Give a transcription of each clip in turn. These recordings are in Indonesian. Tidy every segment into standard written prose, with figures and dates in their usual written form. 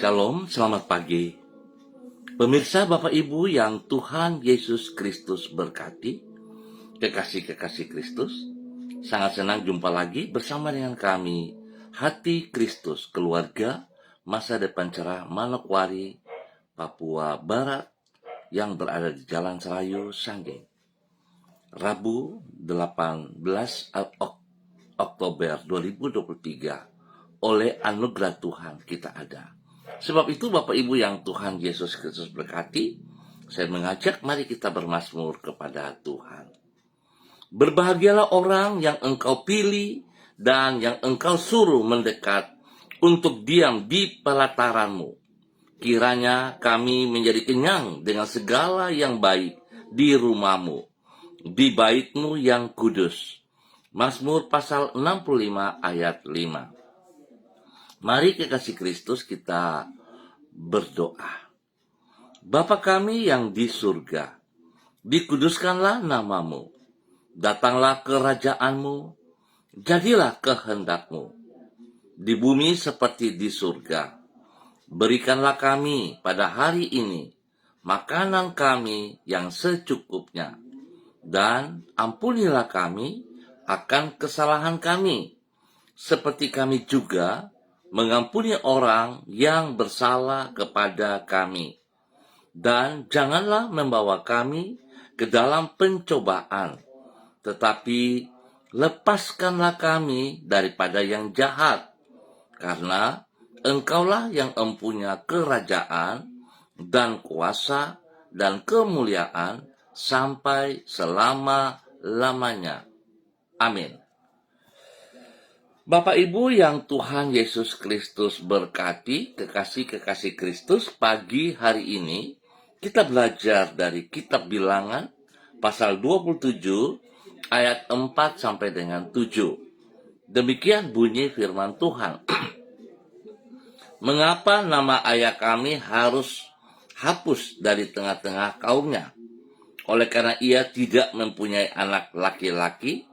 Shalom, selamat pagi. Pemirsa Bapak Ibu yang Tuhan Yesus Kristus berkati, kekasih-kekasih Kristus, sangat senang jumpa lagi bersama dengan kami, Hati Kristus Keluarga, Masa Depan Cerah Manokwari, Papua Barat, yang berada di Jalan Selayu, Sanggeng. Rabu 18 Oktober 2023, oleh anugerah Tuhan kita ada. Sebab itu Bapak Ibu yang Tuhan Yesus Kristus berkati, saya mengajak mari kita bermazmur kepada Tuhan. Berbahagialah orang yang engkau pilih dan yang engkau suruh mendekat untuk diam di pelataranmu. Kiranya kami menjadi kenyang dengan segala yang baik di rumahmu, di baitmu yang kudus. Mazmur pasal 65 ayat 5. Mari kekasih Kristus kita berdoa. Bapa kami yang di surga, dikuduskanlah namamu. Datanglah kerajaanmu, jadilah kehendakmu. Di bumi seperti di surga. Berikanlah kami pada hari ini makanan kami yang secukupnya. Dan ampunilah kami akan kesalahan kami, seperti kami juga mengampuni orang yang bersalah kepada kami. Dan janganlah membawa kami ke dalam pencobaan, tetapi lepaskanlah kami daripada yang jahat, karena Engkaulah yang empunya kerajaan dan kuasa dan kemuliaan sampai selama-lamanya. Amin. Bapak Ibu yang Tuhan Yesus Kristus berkati, kekasih-kekasih Kristus, pagi hari ini kita belajar dari kitab Bilangan pasal 27 ayat 4 sampai dengan 7. Demikian bunyi firman Tuhan. Mengapa nama ayah kami harus hapus dari tengah-tengah kaumnya? Oleh karena ia tidak mempunyai anak laki-laki,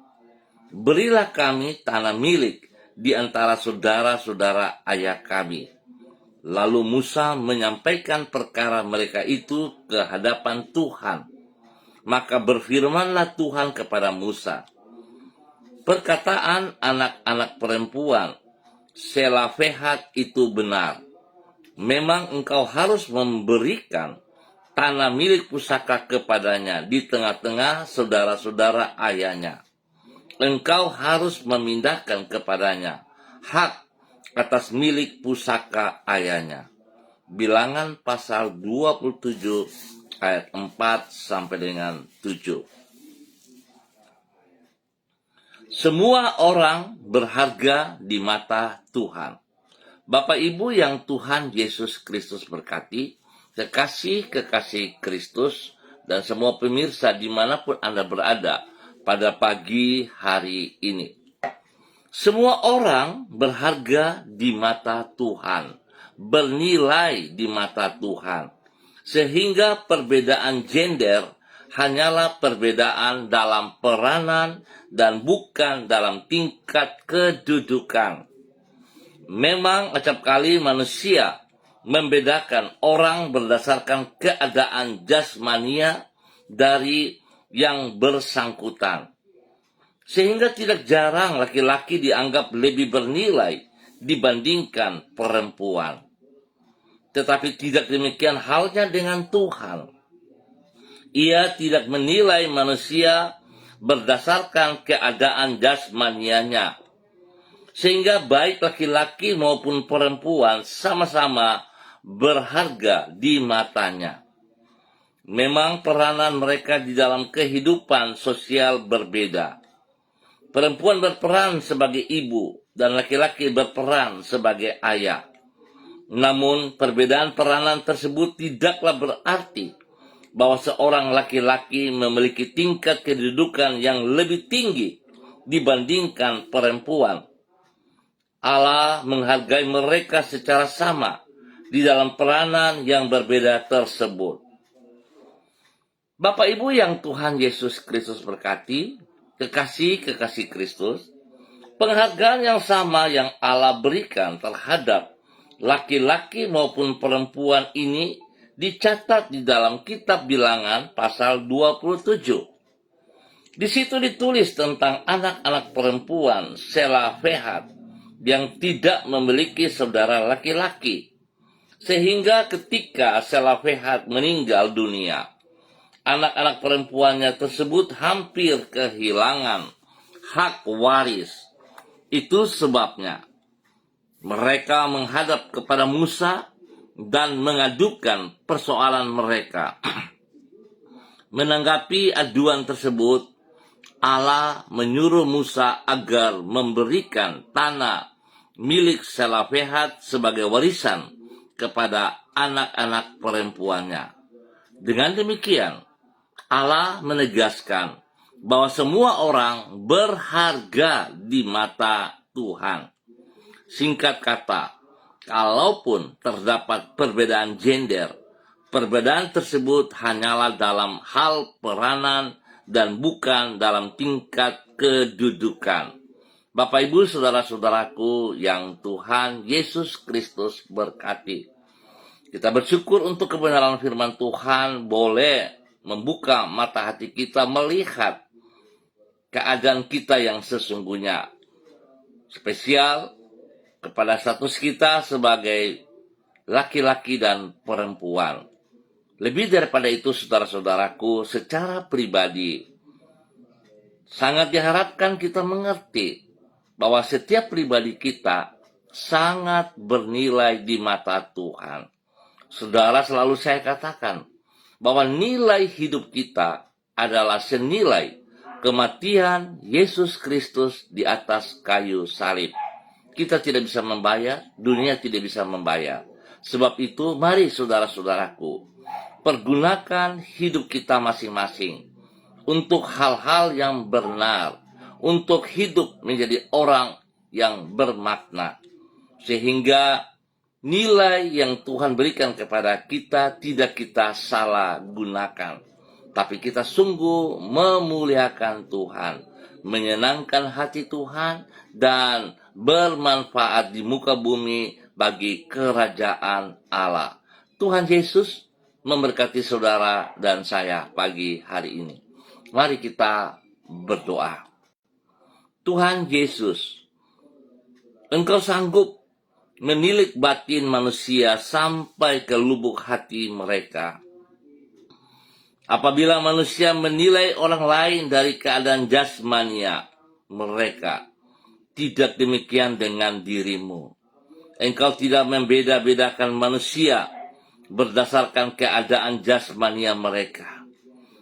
berilah kami tanah milik di antara saudara-saudara ayah kami. Lalu Musa menyampaikan perkara mereka itu ke hadapan Tuhan. Maka berfirmanlah Tuhan kepada Musa, perkataan anak-anak perempuan Selafehat itu benar. Memang engkau harus memberikan tanah milik pusaka kepadanya di tengah-tengah saudara-saudara ayahnya. Engkau harus memindahkan kepadanya hak atas milik pusaka ayahnya. Bilangan pasal 27 ayat 4 sampai dengan 7. Semua orang berharga di mata Tuhan. Bapak Ibu yang Tuhan Yesus Kristus berkati, kekasih-kekasih Kristus, dan semua pemirsa dimanapun Anda berada pada pagi hari ini. Semua orang berharga di mata Tuhan, bernilai di mata Tuhan. Sehingga perbedaan gender hanyalah perbedaan dalam peranan dan bukan dalam tingkat kedudukan. Memang acap kali manusia membedakan orang berdasarkan keadaan jasmania dari yang bersangkutan. Sehingga tidak jarang laki-laki dianggap lebih bernilai dibandingkan perempuan. Tetapi tidak demikian halnya dengan Tuhan. Ia tidak menilai manusia berdasarkan keadaan jasmanianya. Sehingga baik laki-laki maupun perempuan sama-sama berharga di matanya. Memang peranan mereka di dalam kehidupan sosial berbeda. Perempuan berperan sebagai ibu dan laki-laki berperan sebagai ayah. Namun perbedaan peranan tersebut tidaklah berarti bahwa seorang laki-laki memiliki tingkat kedudukan yang lebih tinggi dibandingkan perempuan. Allah menghargai mereka secara sama di dalam peranan yang berbeda tersebut. Bapak Ibu yang Tuhan Yesus Kristus berkati, kekasih-kekasih Kristus, penghargaan yang sama yang Allah berikan terhadap laki-laki maupun perempuan ini dicatat di dalam kitab Bilangan pasal 27. Di situ ditulis tentang anak-anak perempuan Selafehat yang tidak memiliki saudara laki-laki. Sehingga ketika Selafehat meninggal dunia, anak-anak perempuannya tersebut hampir kehilangan hak waris. Itu sebabnya mereka menghadap kepada Musa dan mengadukan persoalan mereka. Menanggapi aduan tersebut, Allah menyuruh Musa agar memberikan tanah milik Selafehat sebagai warisan kepada anak-anak perempuannya. Dengan demikian, Allah menegaskan bahwa semua orang berharga di mata Tuhan. Singkat kata, kalaupun terdapat perbedaan gender, perbedaan tersebut hanyalah dalam hal peranan dan bukan dalam tingkat kedudukan. Bapak, Ibu, saudara-saudaraku yang Tuhan Yesus Kristus berkati. Kita bersyukur untuk kebenaran firman Tuhan boleh membuka mata hati kita melihat keadaan kita yang sesungguhnya. Spesial kepada status kita sebagai laki-laki dan perempuan. Lebih daripada itu, saudara-saudaraku, secara pribadi, sangat diharapkan kita mengerti bahwa setiap pribadi kita sangat bernilai di mata Tuhan. Saudara, selalu saya katakan bahwa nilai hidup kita adalah senilai kematian Yesus Kristus di atas kayu salib. Kita tidak bisa membayar, dunia tidak bisa membayar. Sebab itu, mari saudara-saudaraku, pergunakan hidup kita masing-masing untuk hal-hal yang benar, untuk hidup menjadi orang yang bermakna, sehingga nilai yang Tuhan berikan kepada kita tidak kita salah gunakan, tapi kita sungguh memuliakan Tuhan, menyenangkan hati Tuhan, dan bermanfaat di muka bumi bagi kerajaan Allah. Tuhan Yesus memberkati saudara dan saya pagi hari ini. Mari kita berdoa. Tuhan Yesus, Engkau sanggup menilik batin manusia sampai ke lubuk hati mereka. Apabila manusia menilai orang lain dari keadaan jasmania mereka, tidak demikian dengan dirimu. Engkau tidak membeda-bedakan manusia berdasarkan keadaan jasmania mereka.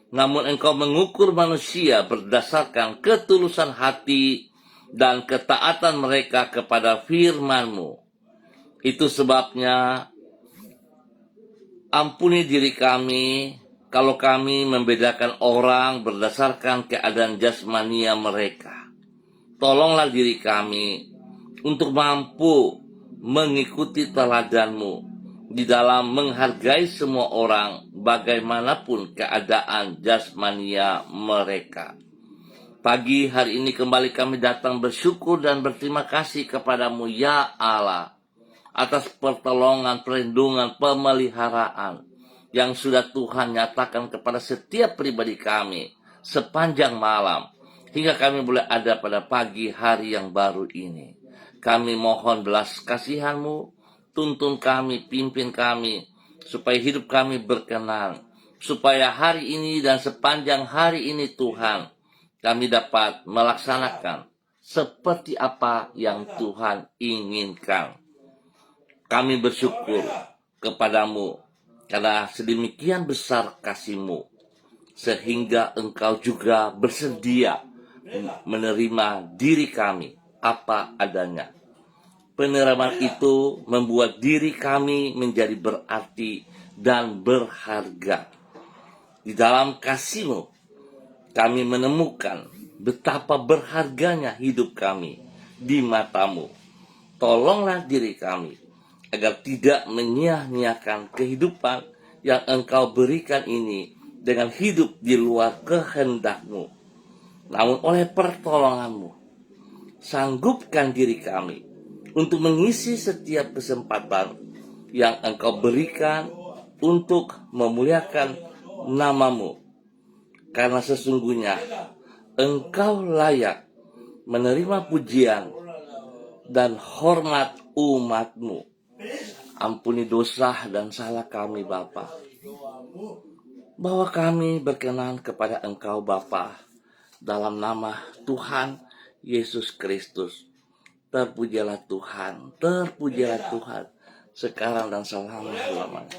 Namun Engkau mengukur manusia berdasarkan ketulusan hati dan ketaatan mereka kepada firman-Mu. Itu sebabnya ampuni diri kami kalau kami membedakan orang berdasarkan keadaan jasmania mereka. Tolonglah diri kami untuk mampu mengikuti teladan-Mu di dalam menghargai semua orang bagaimanapun keadaan jasmania mereka. Pagi hari ini kembali kami datang bersyukur dan berterima kasih kepadamu ya Allah atas pertolongan, perlindungan, pemeliharaan yang sudah Tuhan nyatakan kepada setiap pribadi kami sepanjang malam hingga kami boleh ada pada pagi hari yang baru ini. Kami mohon belas kasihan-Mu, tuntun kami, pimpin kami, supaya hidup kami berkenan, supaya hari ini dan sepanjang hari ini Tuhan, kami dapat melaksanakan seperti apa yang Tuhan inginkan. Kami bersyukur kepadamu karena sedemikian besar kasih-Mu, sehingga Engkau juga bersedia menerima diri kami apa adanya. Penerimaan itu membuat diri kami menjadi berarti dan berharga. Di dalam kasih-Mu, kami menemukan betapa berharganya hidup kami di mata-Mu. Tolonglah diri kami agar tidak menyia-nyiakan kehidupan yang Engkau berikan ini dengan hidup di luar kehendak-Mu. Namun oleh pertolongan-Mu, sanggupkan diri kami untuk mengisi setiap kesempatan yang Engkau berikan untuk memuliakan namamu. Karena sesungguhnya Engkau layak menerima pujian dan hormat umat-Mu. Ampuni dosa dan salah kami, Bapa. Bahwa kami berkenan kepada Engkau, Bapa, dalam nama Tuhan Yesus Kristus. Terpujilah Tuhan, sekarang dan selama-lamanya.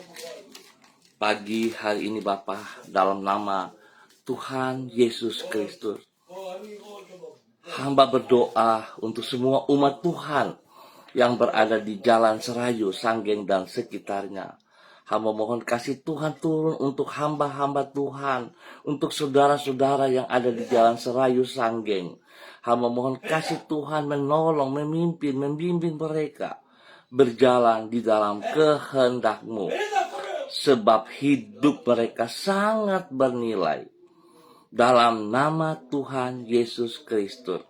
Pagi hari ini, Bapa, dalam nama Tuhan Yesus Kristus, hamba berdoa untuk semua umat Tuhan yang berada di Jalan Serayu, Sanggeng, dan sekitarnya. Hamba mohon kasih Tuhan turun untuk hamba-hamba Tuhan, untuk saudara-saudara yang ada di Jalan Serayu, Sanggeng. Hamba mohon kasih Tuhan menolong, memimpin, membimbing mereka berjalan di dalam kehendak-Mu. Sebab hidup mereka sangat bernilai. Dalam nama Tuhan Yesus Kristus,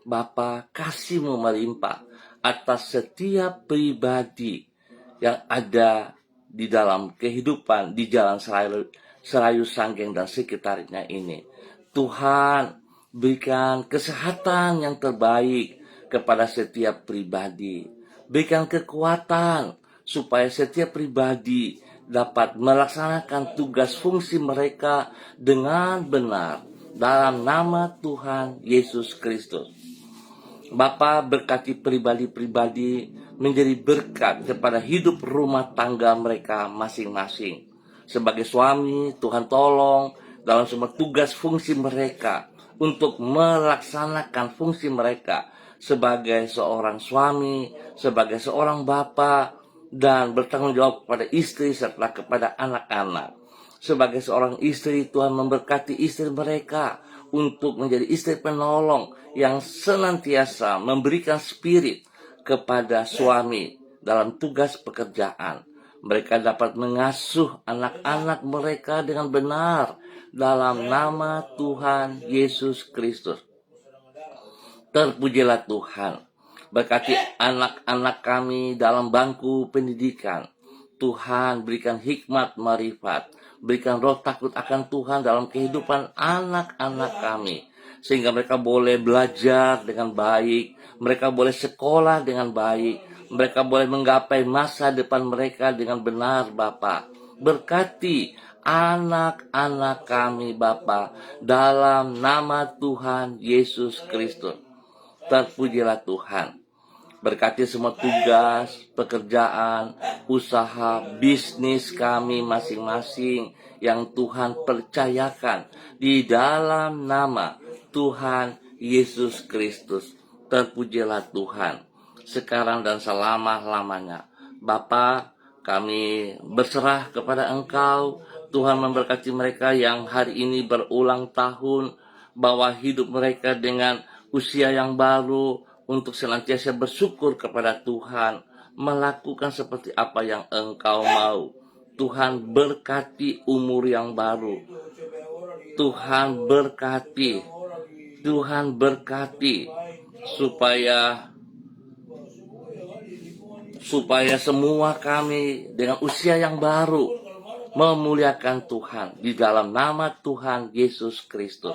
Bapa, kasih-Mu melimpah atas setiap pribadi yang ada di dalam kehidupan di Jalan Serayu, Sanggeng, dan sekitarnya ini. Tuhan, berikan kesehatan yang terbaik kepada setiap pribadi. Berikan kekuatan supaya setiap pribadi dapat melaksanakan tugas fungsi mereka dengan benar dalam nama Tuhan Yesus Kristus. Bapa, berkati pribadi-pribadi menjadi berkat kepada hidup rumah tangga mereka masing-masing. Sebagai suami, Tuhan tolong dalam semua tugas fungsi mereka untuk melaksanakan fungsi mereka sebagai seorang suami, sebagai seorang bapa, dan bertanggung jawab kepada istri serta kepada anak-anak. Sebagai seorang istri, Tuhan memberkati istri mereka untuk menjadi istri penolong yang senantiasa memberikan spirit kepada suami dalam tugas pekerjaan. Mereka dapat mengasuh anak-anak mereka dengan benar dalam nama Tuhan Yesus Kristus. Terpujilah Tuhan. Berkati anak-anak kami dalam bangku pendidikan. Tuhan, berikan hikmat marifat. Berikan roh takut akan Tuhan dalam kehidupan anak-anak kami. Sehingga mereka boleh belajar dengan baik. Mereka boleh sekolah dengan baik. Mereka boleh menggapai masa depan mereka dengan benar, Bapa. Berkati anak-anak kami, Bapa, dalam nama Tuhan Yesus Kristus. Terpujilah Tuhan. Berkati semua tugas, pekerjaan, usaha, bisnis kami masing-masing yang Tuhan percayakan di dalam nama Tuhan Yesus Kristus. Terpujilah Tuhan, sekarang dan selama-lamanya. Bapa, kami berserah kepada Engkau. Tuhan memberkati mereka yang hari ini berulang tahun, bahwa hidup mereka dengan usia yang baru, untuk senantiasa bersyukur kepada Tuhan, melakukan seperti apa yang Engkau mau. Tuhan berkati umur yang baru. Tuhan berkati supaya semua kami dengan usia yang baru memuliakan Tuhan di dalam nama Tuhan Yesus Kristus.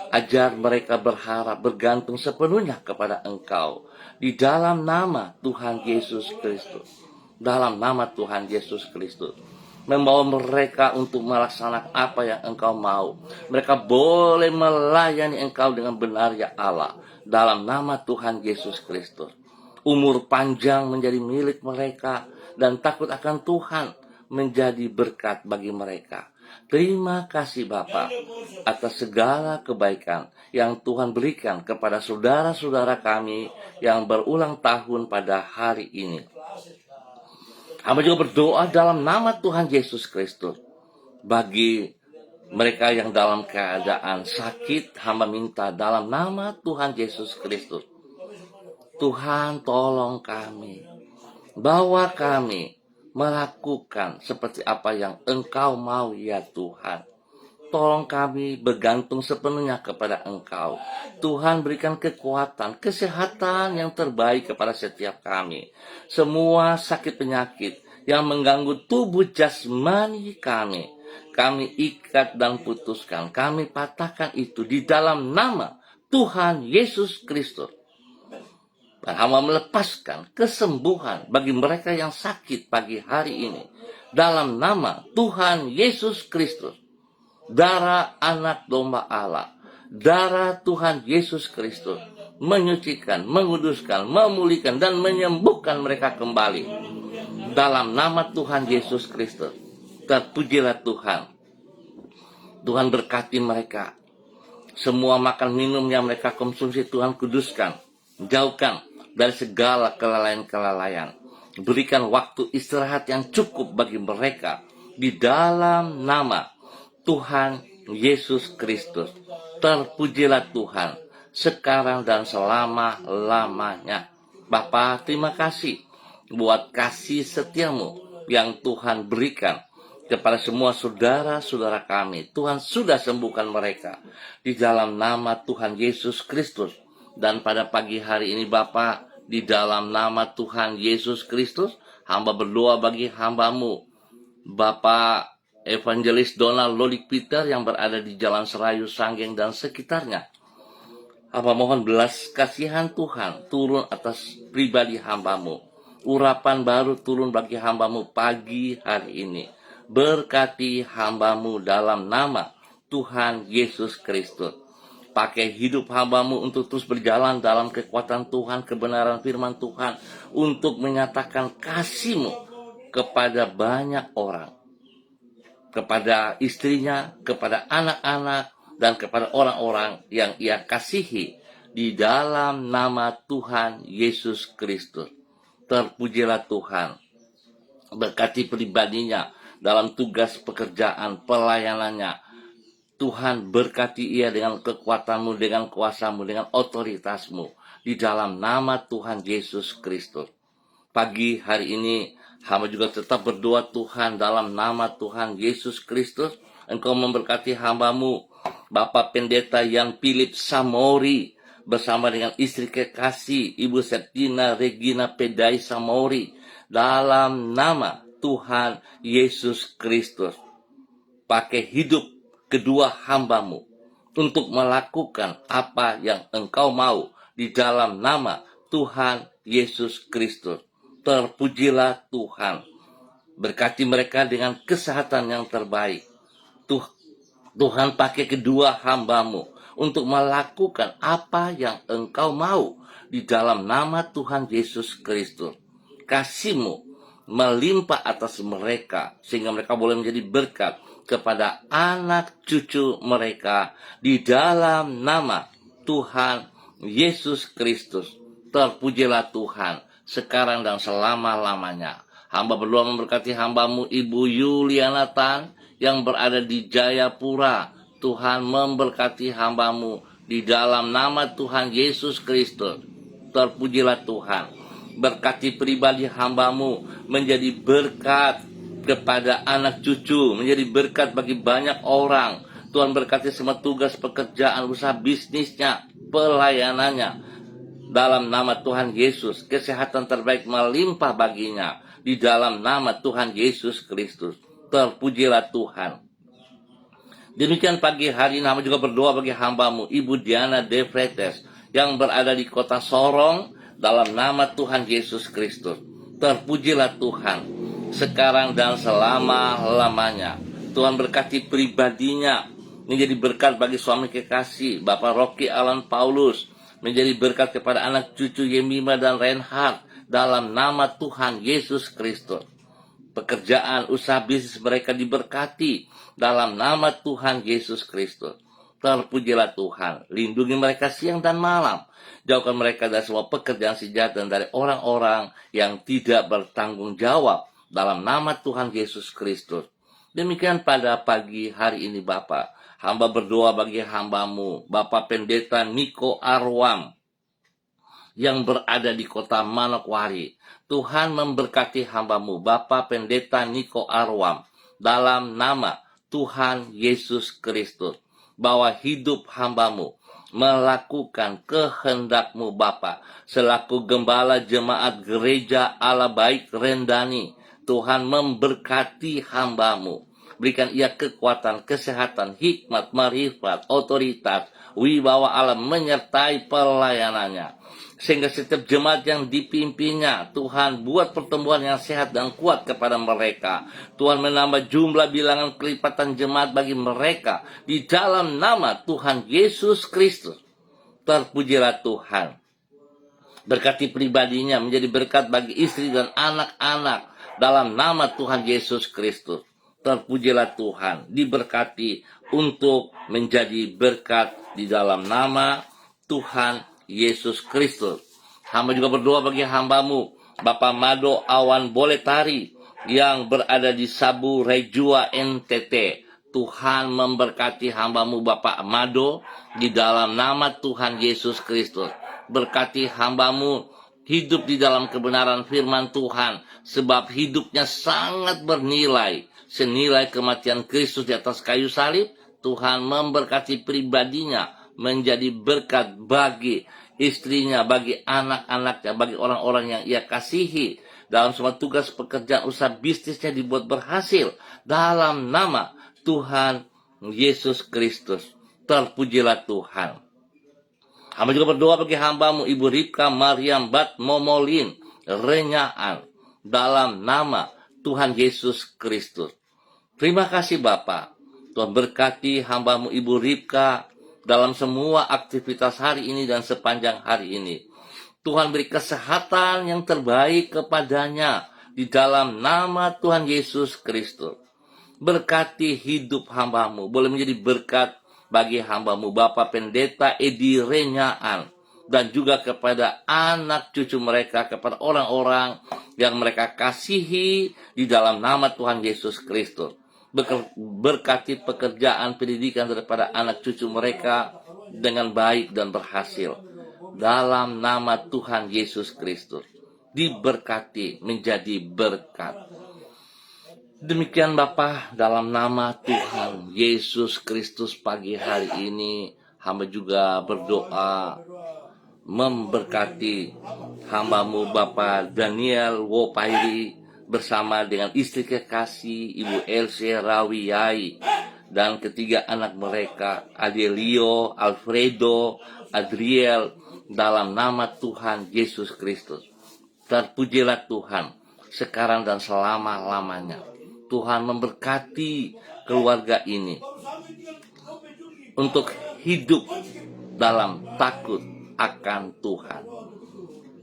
Ajar mereka berharap, bergantung sepenuhnya kepada Engkau di dalam nama Tuhan Yesus Kristus. Dalam nama Tuhan Yesus Kristus, membawa mereka untuk melaksanakan apa yang Engkau mau. Mereka boleh melayani Engkau dengan benar, ya Allah, dalam nama Tuhan Yesus Kristus. Umur panjang menjadi milik mereka, dan takut akan Tuhan menjadi berkat bagi mereka. Terima kasih Bapa atas segala kebaikan yang Tuhan berikan kepada saudara-saudara kami yang berulang tahun pada hari ini. Hamba juga berdoa dalam nama Tuhan Yesus Kristus bagi mereka yang dalam keadaan sakit. Hamba minta dalam nama Tuhan Yesus Kristus, Tuhan tolong kami, bawa kami melakukan seperti apa yang Engkau mau, ya Tuhan. tolong kami bergantung sepenuhnya kepada Engkau. Tuhan, berikan kekuatan, kesehatan yang terbaik kepada setiap kami. Semua sakit penyakit yang mengganggu tubuh jasmani kami ikat dan putuskan. Kami patahkan itu di dalam nama Tuhan Yesus Kristus. Dan hamba melepaskan kesembuhan bagi mereka yang sakit pagi hari ini. Dalam nama Tuhan Yesus Kristus. Darah anak domba Allah. Darah Tuhan Yesus Kristus. Menyucikan, menguduskan, memulihkan, dan menyembuhkan mereka kembali. Dalam nama Tuhan Yesus Kristus. Terpujilah Tuhan. Tuhan berkati mereka. Semua makan minum yang mereka konsumsi Tuhan kuduskan. Jauhkan dari segala kelalaian-kelalaian. Berikan waktu istirahat yang cukup bagi mereka. Di dalam nama Tuhan Yesus Kristus. Terpujilah Tuhan. Sekarang dan selama-lamanya. Bapa, terima kasih buat kasih setiamu yang Tuhan berikan kepada semua saudara-saudara kami. Tuhan sudah sembuhkan mereka. Di dalam nama Tuhan Yesus Kristus. Dan pada pagi hari ini Bapa, di dalam nama Tuhan Yesus Kristus, hamba berdoa bagi hambamu, Bapak Evangelis Donald Lodik Peter yang berada di Jalan Serayu, Sanggeng, dan sekitarnya. Hamba mohon belas kasihan Tuhan turun atas pribadi hambamu. Urapan baru turun bagi hambamu pagi hari ini. Berkati hambamu dalam nama Tuhan Yesus Kristus. Pakai hidup hambamu untuk terus berjalan dalam kekuatan Tuhan, kebenaran firman Tuhan, untuk menyatakan kasih-Mu kepada banyak orang. Kepada istrinya, kepada anak-anak, dan kepada orang-orang yang Ia kasihi di dalam nama Tuhan Yesus Kristus. Terpujilah Tuhan. Berkati pribadinya dalam tugas pekerjaan, pelayanannya. Tuhan berkati ia dengan kekuatan-Mu, dengan kuasa-Mu, dengan otoritas-Mu. Di dalam nama Tuhan Yesus Kristus. Pagi hari ini, hamba juga tetap berdoa Tuhan dalam nama Tuhan Yesus Kristus. Engkau memberkati hambamu, Bapak Pendeta Yan Philip Samori, bersama dengan istri kekasih, Ibu Septina Regina Pedai Samori. Dalam nama Tuhan Yesus Kristus. Pakai hidup kedua hambamu untuk melakukan apa yang Engkau mau di dalam nama Tuhan Yesus Kristus. Terpujilah Tuhan. Berkati mereka dengan kesehatan yang terbaik. Tuhan pakai kedua hambamu untuk melakukan apa yang Engkau mau di dalam nama Tuhan Yesus Kristus. Kasih-Mu melimpah atas mereka sehingga mereka boleh menjadi berkat kepada anak cucu mereka di dalam nama Tuhan Yesus Kristus. Terpujilah Tuhan sekarang dan selama-lamanya. Hamba berdoa memberkati hambamu Ibu Yuliana Tan yang berada di Jayapura. Tuhan memberkati hambamu di dalam nama Tuhan Yesus Kristus. Terpujilah Tuhan. Berkati pribadi hambamu menjadi berkat kepada anak cucu, menjadi berkat bagi banyak orang. Tuhan berkati semua tugas pekerjaan, usaha bisnisnya, pelayanannya. Dalam nama Tuhan Yesus, kesehatan terbaik melimpah baginya. Di dalam nama Tuhan Yesus Kristus. Terpujilah Tuhan. Demikian pagi hari ini hamba juga berdoa bagi hambamu, Ibu Diana De Fretes, yang berada di kota Sorong. Dalam nama Tuhan Yesus Kristus. Terpujilah Tuhan. Sekarang dan selama-lamanya. Tuhan berkati pribadinya menjadi berkat bagi suami kekasih Bapak Rocky Alan Paulus, menjadi berkat kepada anak cucu Yemima dan Reinhard dalam nama Tuhan Yesus Kristus. Pekerjaan usaha bisnis mereka diberkati dalam nama Tuhan Yesus Kristus. Terpujilah Tuhan. Lindungi mereka siang dan malam. Jauhkan mereka dari semua pekerjaan si jahat dan dari orang-orang yang tidak bertanggung jawab dalam nama Tuhan Yesus Kristus. Demikian pada pagi hari ini Bapak. Hamba berdoa bagi hambamu, Bapak Pendeta Niko Arwam, yang berada di kota Manokwari. Tuhan memberkati hambamu, Bapak Pendeta Niko Arwam, dalam nama Tuhan Yesus Kristus, bahwa hidup hamba-Mu melakukan kehendak-Mu Bapa, selaku gembala jemaat gereja Allah Baik Rendani. Tuhan memberkati hamba-Mu, berikan ia kekuatan, kesehatan, hikmat, marifat, otoritas, wibawa Allah menyertai pelayanannya. Sehingga setiap jemaat yang dipimpinnya, Tuhan buat pertumbuhan yang sehat dan kuat kepada mereka. Tuhan menambah jumlah bilangan kelipatan jemaat bagi mereka. Di dalam nama Tuhan Yesus Kristus. Terpujilah Tuhan. Berkati pribadinya menjadi berkat bagi istri dan anak-anak. Dalam nama Tuhan Yesus Kristus. Terpujilah Tuhan. Diberkati untuk menjadi berkat di dalam nama Tuhan Yesus Kristus. Hamba juga berdoa bagi hamba-Mu, Bapak Mado Awan Boletari, yang berada di Sabu Rejua NTT. Tuhan memberkati hamba-Mu Bapak Mado di dalam nama Tuhan Yesus Kristus. Berkati hamba-Mu hidup di dalam kebenaran firman Tuhan, sebab hidupnya sangat bernilai, senilai kematian Kristus di atas kayu salib. Tuhan memberkati pribadinya menjadi berkat bagi istrinya, bagi anak-anaknya, bagi orang-orang yang ia kasihi. Dalam semua tugas pekerjaan usaha bisnisnya dibuat berhasil. Dalam nama Tuhan Yesus Kristus. Terpujilah Tuhan. Hamba juga berdoa bagi hamba-Mu Ibu Ripka Mariam Bat Momolin Renyaan. Dalam nama Tuhan Yesus Kristus. Terima kasih Bapak. Tuhan berkati hamba-Mu Ibu Ripka dalam semua aktivitas hari ini dan sepanjang hari ini. Tuhan beri kesehatan yang terbaik kepadanya di dalam nama Tuhan Yesus Kristus. Berkati hidup hamba-Mu, boleh menjadi berkat bagi hamba-Mu Bapak Pendeta Edi Renyaan, dan juga kepada anak cucu mereka, kepada orang-orang yang mereka kasihi di dalam nama Tuhan Yesus Kristus. Berkati pekerjaan pendidikan daripada anak cucu mereka dengan baik dan berhasil. Dalam nama Tuhan Yesus Kristus. Diberkati menjadi berkat. Demikian Bapa, dalam nama Tuhan Yesus Kristus pagi hari ini, hamba juga berdoa memberkati hamba-Mu Bapak Daniel Wopairi bersama dengan istri kekasih Ibu Elsie Rawiyai dan ketiga anak mereka Adelio, Alfredo, Adriel, dalam nama Tuhan Yesus Kristus. Terpujilah Tuhan sekarang dan selama-lamanya. Tuhan memberkati keluarga ini untuk hidup dalam takut akan Tuhan.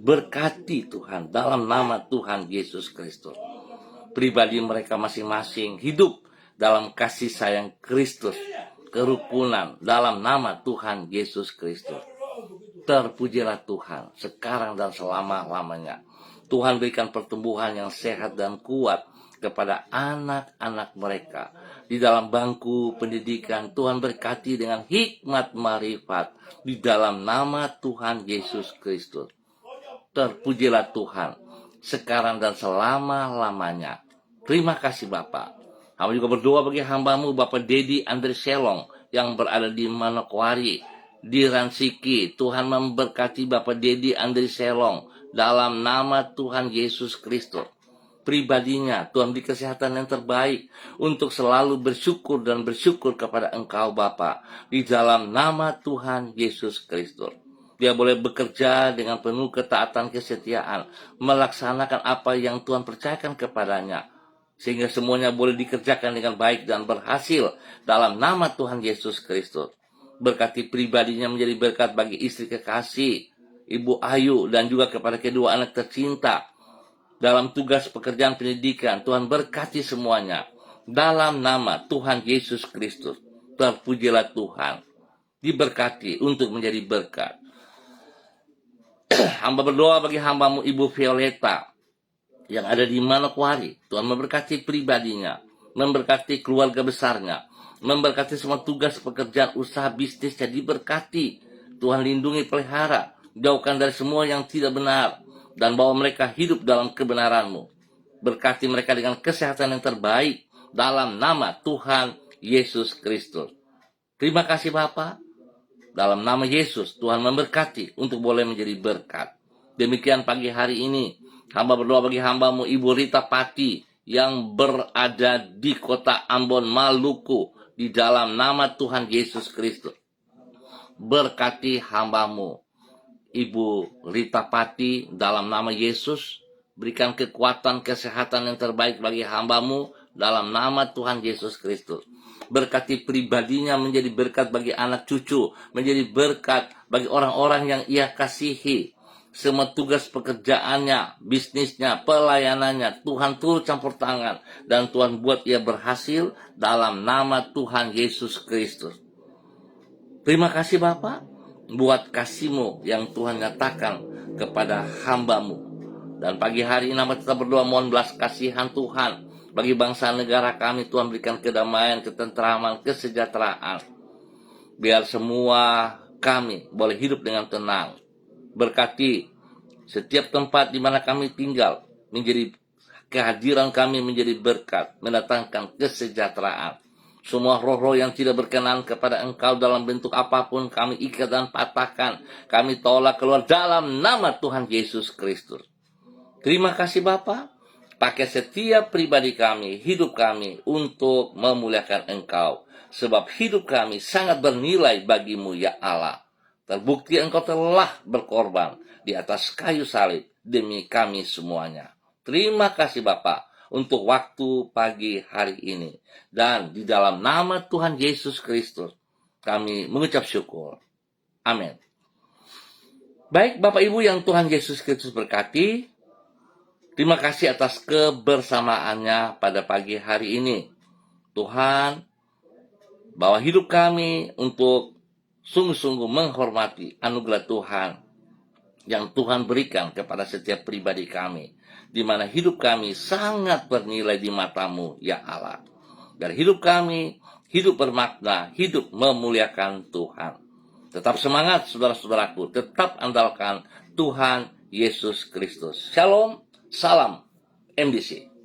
Berkati Tuhan dalam nama Tuhan Yesus Kristus. Pribadi mereka masing-masing hidup dalam kasih sayang Kristus, kerukunan dalam nama Tuhan Yesus Kristus. Terpujilah Tuhan sekarang dan selama-lamanya. Tuhan berikan pertumbuhan yang sehat dan kuat kepada anak-anak mereka di dalam bangku pendidikan. Tuhan berkati dengan hikmat marifat di dalam nama Tuhan Yesus Kristus. Terpujilah Tuhan sekarang dan selama-lamanya. Terima kasih Bapak. Hamba juga berdoa bagi hamba-Mu Bapak Dedi Andre Selong yang berada di Manokwari, di Ransiki. Tuhan memberkati Bapak Dedi Andre Selong dalam nama Tuhan Yesus Kristus. Pribadinya Tuhan beri kesehatan yang terbaik untuk selalu bersyukur dan bersyukur kepada Engkau Bapa di dalam nama Tuhan Yesus Kristus. Dia boleh bekerja dengan penuh ketaatan kesetiaan, melaksanakan apa yang Tuhan percayakan kepadanya, sehingga semuanya boleh dikerjakan dengan baik dan berhasil dalam nama Tuhan Yesus Kristus. Berkati pribadinya menjadi berkat bagi istri kekasih Ibu Ayu dan juga kepada kedua anak tercinta dalam tugas pekerjaan pendidikan. Tuhan berkati semuanya dalam nama Tuhan Yesus Kristus. Terpujilah Tuhan, diberkati untuk menjadi berkat. Hamba berdoa bagi hamba-Mu Ibu Violeta yang ada di Manokwari. Tuhan memberkati pribadinya, memberkati keluarga besarnya, memberkati semua tugas pekerjaan usaha bisnisnya, diberkati. Tuhan lindungi, pelihara, jauhkan dari semua yang tidak benar, dan bawa mereka hidup dalam kebenaran-Mu. Berkati mereka dengan kesehatan yang terbaik dalam nama Tuhan Yesus Kristus. Terima kasih Bapa. Dalam nama Yesus, Tuhan memberkati untuk boleh menjadi berkat. Demikian pagi hari ini, hamba berdoa bagi hambamu Ibu Rita Pati yang berada di kota Ambon, Maluku, di dalam nama Tuhan Yesus Kristus. Berkati hambamu Ibu Rita Pati dalam nama Yesus. Berikan kekuatan, kesehatan yang terbaik bagi hambamu dalam nama Tuhan Yesus Kristus. Berkati pribadinya menjadi berkat bagi anak cucu, menjadi berkat bagi orang-orang yang ia kasihi. Semua tugas pekerjaannya, bisnisnya, pelayanannya, Tuhan turut campur tangan. Dan Tuhan buat ia berhasil dalam nama Tuhan Yesus Kristus. Terima kasih Bapak, buat kasih-Mu yang Tuhan nyatakan kepada hambamu. Dan pagi hari ini hamba tetap berdoa mohon belas kasihan Tuhan bagi bangsa negara kami. Tuhan berikan kedamaian, ketentraman, kesejahteraan. Biar semua kami boleh hidup dengan tenang. Berkati setiap tempat di mana kami tinggal, menjadi kehadiran kami menjadi berkat, mendatangkan kesejahteraan. Semua roh-roh yang tidak berkenan kepada Engkau dalam bentuk apapun, kami ikat dan patahkan. Kami tolak keluar dalam nama Tuhan Yesus Kristus. Terima kasih Bapa. Pakai setiap pribadi kami, hidup kami untuk memuliakan Engkau. Sebab hidup kami sangat bernilai bagimu ya Allah. Terbukti Engkau telah berkorban di atas kayu salib demi kami semuanya. Terima kasih Bapa untuk waktu pagi hari ini. Dan di dalam nama Tuhan Yesus Kristus kami mengucap syukur. Amin. Baik Bapak Ibu yang Tuhan Yesus Kristus berkati, terima kasih atas kebersamaannya pada pagi hari ini. Tuhan bawa hidup kami untuk sungguh-sungguh menghormati anugerah Tuhan yang Tuhan berikan kepada setiap pribadi kami, di mana hidup kami sangat bernilai di mata-Mu ya Allah. Dan hidup kami hidup bermakna, hidup memuliakan Tuhan. Tetap semangat saudara-saudaraku, tetap andalkan Tuhan Yesus Kristus. Shalom, salam MDC.